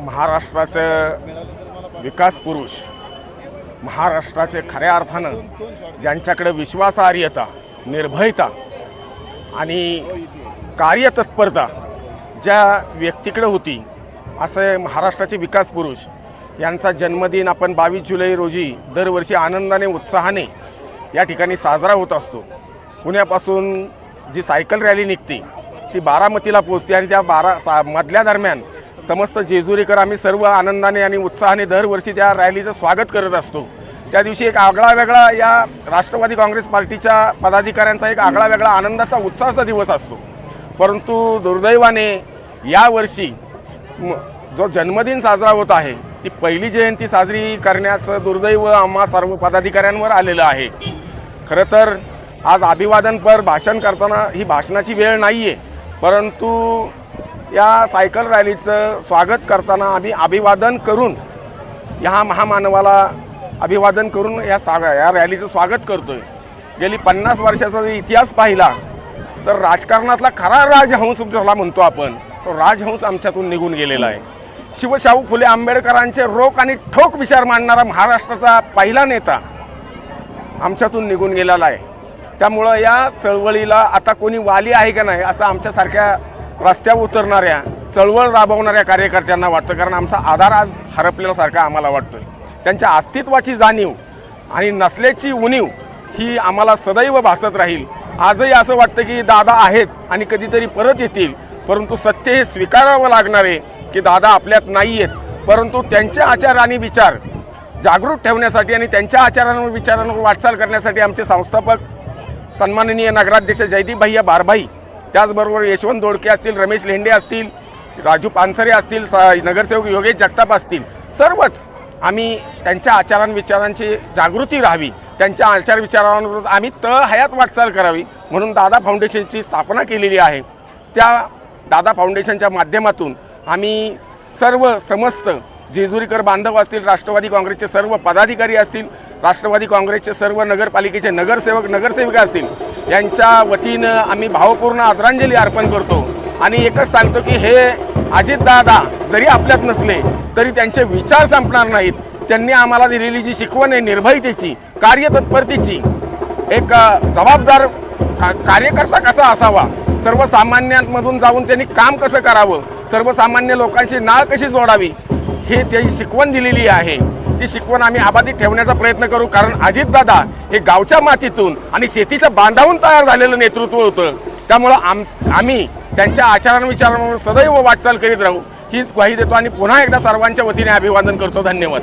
महाराष्ट्राचे विकास पुरुष, महाराष्ट्राचे खऱ्या अर्थानं ज्यांच्याकडे विश्वासार्हता, निर्भयता आणि कार्यतत्परता ज्या व्यक्तीकडे होती, असे महाराष्ट्राचे विकास पुरुष यांचा जन्मदिन आपण 22 जुलै रोजी दरवर्षी आनंदाने उत्साहाने या ठिकाणी साजरा होत असतो। पुण्यापासून जी सायकल रॅली निघते ती बारामतीला पोहोचते आणि त्या मधल्या दरम्यान समस्त जेजुरीकर आम्ही सर्व आनंदाने आणि उत्साहाने दरवर्षी त्या रॅलीचं स्वागत करत असतो। त्या दिवशी एक आगळा वेगळा या राष्ट्रवादी काँग्रेस पार्टीच्या पदाधिकाऱ्यांचा एक आगळा वेगळा आनंदाचा उत्साहाचा दिवस असतो। परंतु दुर्दैवाने यावर्षी जो जन्मदिन साजरा होत आहे ती पहिली जयंती साजरी करण्याचं दुर्दैव आम्हा सर्व पदाधिकाऱ्यांवर आलेलं आहे। खरं तर आज अभिवादनपर भाषण करताना ही भाषणाची वेळ नाही आहे, परंतु या सायकल रॅलीचं स्वागत करताना आम्ही अभिवादन करून ह्या महामानवाला अभिवादन करून या रॅलीचं स्वागत करतोय। गेली 50 वर्षाचा इतिहास पाहिला तर राजकारणातला खरा राजहंस ज्याला म्हणतो आपण, तो राजहंस आमच्यातून निघून गेलेला आहे। शिवशाहू फुले आंबेडकरांचे रोख आणि ठोक विचार मांडणारा महाराष्ट्राचा पहिला नेता आमच्यातून निघून गेलेला आहे। त्यामुळं या चळवळीला आता कोणी वाली आहे का नाही असं आमच्यासारख्या रस्त्यावर उतरणाऱ्या, चळवळ राबवणाऱ्या कार्यकर्त्यांना वाटतं, कारण आमचा आधार आज हरपलेल्यासारखा आम्हाला वाटतोय। त्यांच्या अस्तित्वाची जाणीव आणि नसल्याची उणीव ही आम्हाला सदैव भासत राहील। आजही असं वाटतं की दादा आहेत आणि कधीतरी परत येतील, परंतु सत्य हे स्वीकारावं लागणार आहे की दादा आपल्यात नाही आहेत। परंतु त्यांचे आचार आणि विचार जागृत ठेवण्यासाठी आणि त्यांच्या आचारांवर विचारांवर वाटचाल करण्यासाठी आमचे संस्थापक सन्माननीय नगराध्यक्ष जयदीप भैया बारभाई, त्याचबरोबर यशवंत दोडके असतील, रमेश लेंडे असतील, राजू पानसरे असतील, नगरसेवक योगेश जगताप असतील, सर्वच आम्ही त्यांच्या आचारांविचारांची जागृती राहावी, त्यांच्या आचार विचारांवर आम्ही हयात वाटचाल करावी म्हणून दादा फाउंडेशनची स्थापना केलेली आहे। त्या दादा फाउंडेशनच्या माध्यमातून आम्ही सर्व समस्त जेजुरीकर बांधव असतील, राष्ट्रवादी काँग्रेसचे सर्व पदाधिकारी असतील, राष्ट्रवादी काँग्रेसचे सर्व नगरपालिकेचे नगरसेवक नगरसेविका असतील, यांच्या वतीनं आम्ही भावपूर्ण आदरांजली अर्पण करतो आणि एकच सांगतो की हे अजितदादा जरी आपल्यात नसले तरी त्यांचे विचार संपणार नाहीत। त्यांनी आम्हाला दिलेली जी शिकवण आहे निर्भयतेची, कार्यतत्परतेची, एक जबाबदार कार्यकर्ता कसा असावा, सर्वसामान्यांमधून जाऊन त्यांनी काम कसं करावं, सर्वसामान्य लोकांची नाळ कशी जोडावी, हे त्याची शिकवण दिलेली आहे। ती शिकवण आम्ही अबाधित ठेवण्याचा प्रयत्न करू, कारण अजितदादा हे गावच्या मातीतून आणि शेतीच्या बांधावून तयार झालेलं नेतृत्व होतं। त्यामुळं आम्ही त्यांच्या आचारांविचारांवर सदैव वाटचाल करीत राहू हीच ग्वाही देतो आणि पुन्हा एकदा सर्वांच्या वतीने अभिवादन करतो। धन्यवाद।